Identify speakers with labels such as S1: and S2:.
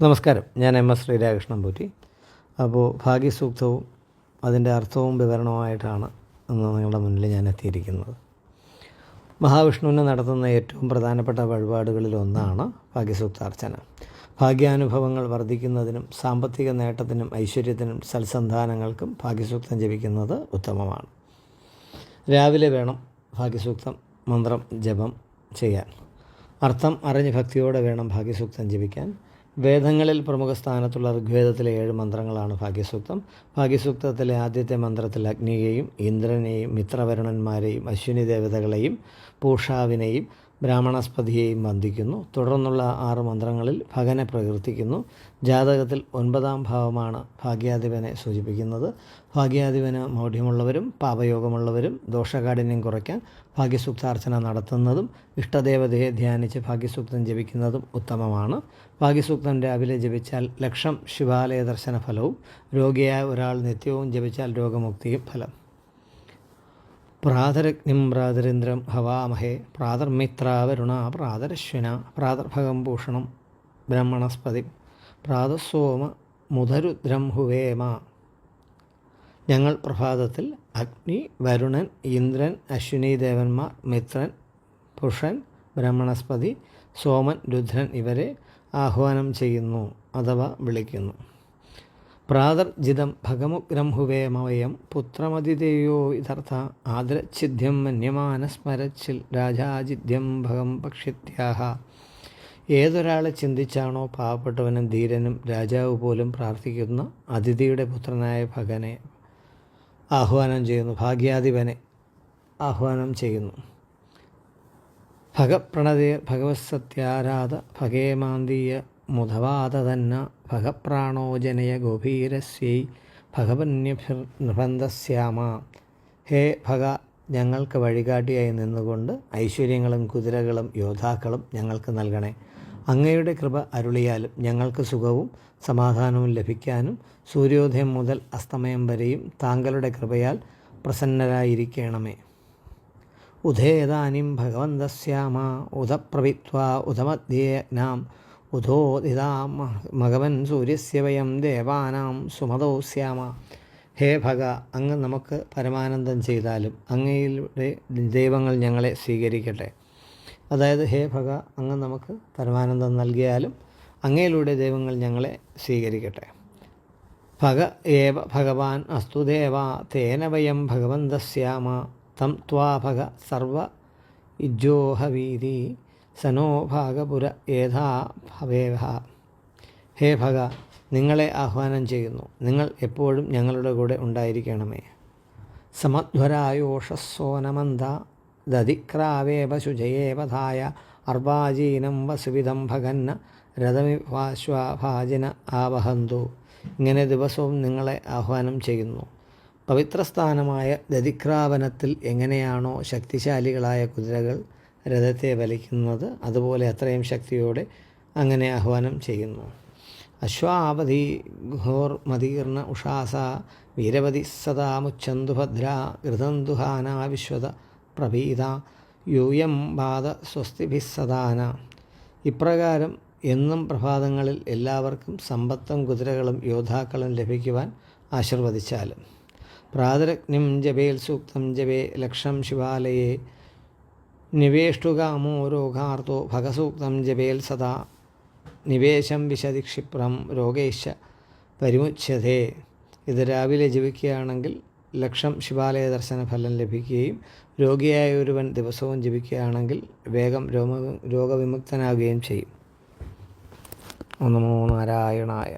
S1: നമസ്കാരം. ഞാൻ MS ശ്രീരാകൃഷ്ണൻ പോറ്റി. അപ്പോൾ ഭാഗ്യസൂക്തവും അതിൻ്റെ അർത്ഥവും വിവരണവുമായിട്ടാണ് ഇന്ന് നിങ്ങളുടെ മുന്നിൽ ഞാൻ എത്തിയിരിക്കുന്നത്. മഹാവിഷ്ണുവിന് നടത്തുന്ന ഏറ്റവും പ്രധാനപ്പെട്ട വഴിപാടുകളിലൊന്നാണ് ഭാഗ്യസൂക്താർച്ചന. ഭാഗ്യാനുഭവങ്ങൾ വർദ്ധിക്കുന്നതിനും സാമ്പത്തിക നേട്ടത്തിനും ഐശ്വര്യത്തിനും സൽസന്ധാനങ്ങൾക്കും ഭാഗ്യസൂക്തം ജപിക്കുന്നത് ഉത്തമമാണ്. രാവിലെ വേണം ഭാഗ്യസൂക്തം മന്ത്രം ജപം ചെയ്യാൻ. അർത്ഥം അറിഞ്ഞ് ഭക്തിയോടെ വേണം ഭാഗ്യസൂക്തം ജപിക്കാൻ. വേദങ്ങളിൽ പ്രമുഖ സ്ഥാനത്തുള്ള ഋഗ്വേദത്തിലെ 7 മന്ത്രങ്ങളാണ് ഭാഗ്യസൂക്തം. ഭാഗ്യസൂക്തത്തിലെ ആദ്യത്തെ മന്ത്രത്തിൽ അഗ്നിയെയും ഇന്ദ്രനെയും മിത്രവരുണന്മാരെയും അശ്വിനി ദേവതകളെയും പൂഷാവിനെയും ബ്രാഹ്മണസ്പതിയെയും വന്ദിക്കുന്നു. തുടർന്നുള്ള 6 മന്ത്രങ്ങളിൽ ഭഗനെ പ്രകീർത്തിക്കുന്നു. ജാതകത്തിൽ 9ാം ഭാവമാണ് ഭാഗ്യാധിപനെ സൂചിപ്പിക്കുന്നത്. ഭാഗ്യാധിപന് മൗഢ്യമുള്ളവരും പാപയോഗമുള്ളവരും ദോഷകാഠിന്യം കുറയ്ക്കാൻ ഭാഗ്യസൂക്താർച്ചന നടത്തുന്നതും ഇഷ്ടദേവതയെ ധ്യാനിച്ച് ഭാഗ്യസൂക്തം ജപിക്കുന്നതും ഉത്തമമാണ്. ഭാഗ്യസൂക്തം രാവിലെ ജപിച്ചാൽ ലക്ഷം ശിവാലയ ദർശന ഫലവും രോഗിയായ ഒരാൾ നിത്യവും ജപിച്ചാൽ രോഗമുക്തിയും ഫലം. പ്രാതരഗ്നിം പ്രാതരിന്ദ്രം ഹവാമഹേ പ്രാതർമിത്രാവരുണ പ്രാതരശ്വിന പ്രാതർഭഗം ഭൂഷണം ബ്രഹ്മണസ്പതി പ്രാതസോമ മുധരുദ്രം ഹുവേമ. ഞങ്ങൾ പ്രഭാതത്തിൽ അഗ്നി, വരുണൻ, ഇന്ദ്രൻ, അശ്വിനി ദേവന്മാർ, മിത്രൻ, പുഷൻ, ബ്രഹ്മണസ്പതി, സോമൻ, രുദ്രൻ ഇവരെ ആഹ്വാനം ചെയ്യുന്നു അഥവാ വിളിക്കുന്നു. പ്രാതർജിതം ഭഗമുഗ്രം ഹുവേമവയം പുത്രമതിഥേയോ യഥർത്ഥ ആദരച്ഛിദ്യം മന്യമാനസ്മരച്ചിൽ രാജാജിദ്യം ഭഗം പക്ഷിത്യാഹ. ഏതൊരാളെ ചിന്തിച്ചാണോ പാവപ്പെട്ടവനും ധീരനും രാജാവ് പോലും പ്രാർത്ഥിക്കുന്ന അതിഥിയുടെ പുത്രനായ ഭഗനെ ആഹ്വാനം ചെയ്യുന്നു, ഭാഗ്യാധിപനെ ആഹ്വാനം ചെയ്യുന്നു. ഭഗപ്രണതേ ഭഗവത്സത്യാരാധ ഭഗേമാന്തീയ മുധവാതതന്ന ഭഗപ്രാണോജനയ ഗോഭീരസ്യൈ ഭഗവന്യഭിർ നിർബന്ധസ്യാമ. ഹേ ഭഗ, ഞങ്ങൾക്ക് വഴികാട്ടിയായി നിന്നുകൊണ്ട് ഐശ്വര്യങ്ങളും കുതിരകളും യോദ്ധാക്കളും ഞങ്ങൾക്ക് നൽകണേ. അങ്ങയുടെ കൃപ അരുളിയാലും ഞങ്ങൾക്ക് സുഖവും സമാധാനവും ലഭിക്കാനും സൂര്യോദയം മുതൽ അസ്തമയം വരെയും താങ്കളുടെ കൃപയാൽ പ്രസന്നരായിരിക്കണമേ. ഉദേതാനിം ഭഗവന്തസ്യാമ ഉദപ്രവിത്വാ ഉദമധ്യേനാം ഉദോദിതാം മഘവൻ സൂര്യസ്യ വയം ദേവാനാം സുമതോ സ്യാമ. ഹേ ഭഗ, അങ്ങ് നമുക്ക് പരമാനന്ദം ചെയ്താലും അങ്ങയുടെ ദൈവങ്ങൾ ഞങ്ങളെ സ്വീകരിക്കട്ടെ. അതായത് ഹേ ഭഗ, അങ്ങ് നമുക്ക് പരമാനന്ദം നൽകിയാലും അങ്ങയിലൂടെ ദൈവങ്ങൾ ഞങ്ങളെ സ്വീകരിക്കട്ടെ. ഭഗ ഏവ ഭഗവാൻ അസ്തു ദേവ തേന വയം ഭഗവന്തസ്യാമ തം ത്വാ ഭഗ സർവ ഇജ്ജോഹവീതി സനോ ഭാഗപുര ഏധാ ഭവേഹ. ഹേ ഭഗ, നിങ്ങളെ ആഹ്വാനം ചെയ്യുന്നു, നിങ്ങൾ എപ്പോഴും ഞങ്ങളുടെ കൂടെ ഉണ്ടായിരിക്കണമേ. സമധ്വരായോഷസ്സോനമന്ദ ദധിക്രാവേവ ശുചയേവധായ അർവാജീനം വസുവിധം ഭഗന്ന രഥമിവാശ്വാഭാജിന ആവഹന്തു. ഇങ്ങനെ ദിവസവും നിങ്ങളെ ആഹ്വാനം ചെയ്യുന്നു. പവിത്രസ്ഥാനമായ ദധിക്രാവനത്തിൽ എങ്ങനെയാണോ ശക്തിശാലികളായ കുതിരകൾ രഥത്തെ വലിക്കുന്നത്, അതുപോലെ അത്രയും ശക്തിയോടെ അങ്ങനെ ആഹ്വാനം ചെയ്യുന്നു. അശ്വാവധി ഘോർമതീർണ ഉഷാസ വീരവതി സദാ മുച്ഛന്തു ഭദ്ര ഘൃതന്തുഹാന വിശ്വത പ്രഭീത യൂയം ബാധ സ്വസ്തിഭിസ്സദാന. ഇപ്രകാരം എന്നും പ്രഭാതങ്ങളിൽ എല്ലാവർക്കും സമ്പത്തും കുതിരകളും യോദ്ധാക്കളും ലഭിക്കുവാൻ ആശീർവദിച്ചാലും. പ്രാതരഗ്നിം ജപേൽ സൂക്തം ജപേ ലക്ഷം ശിവാലയേ നിവേഷ്ടുകാമോ രോഗാർത്തോ ഭഗസൂക്തം ജപേൽ സദാ നിവേശം വിശതി ക്ഷിപ്രം രോഗേശ പരിമുച്യതേ. ഇത് രാവിലെ ജപിക്കുകയാണെങ്കിൽ ലക്ഷം ശിവാലയ ദർശന ഫലം ലഭിക്കുകയും രോഗിയായ ഒരുവൻ ദിവസവും ജപിക്കുകയാണെങ്കിൽ വേഗം രോഗവിമുക്തനാകുകയും ചെയ്യും. നമോ നാരായണായ.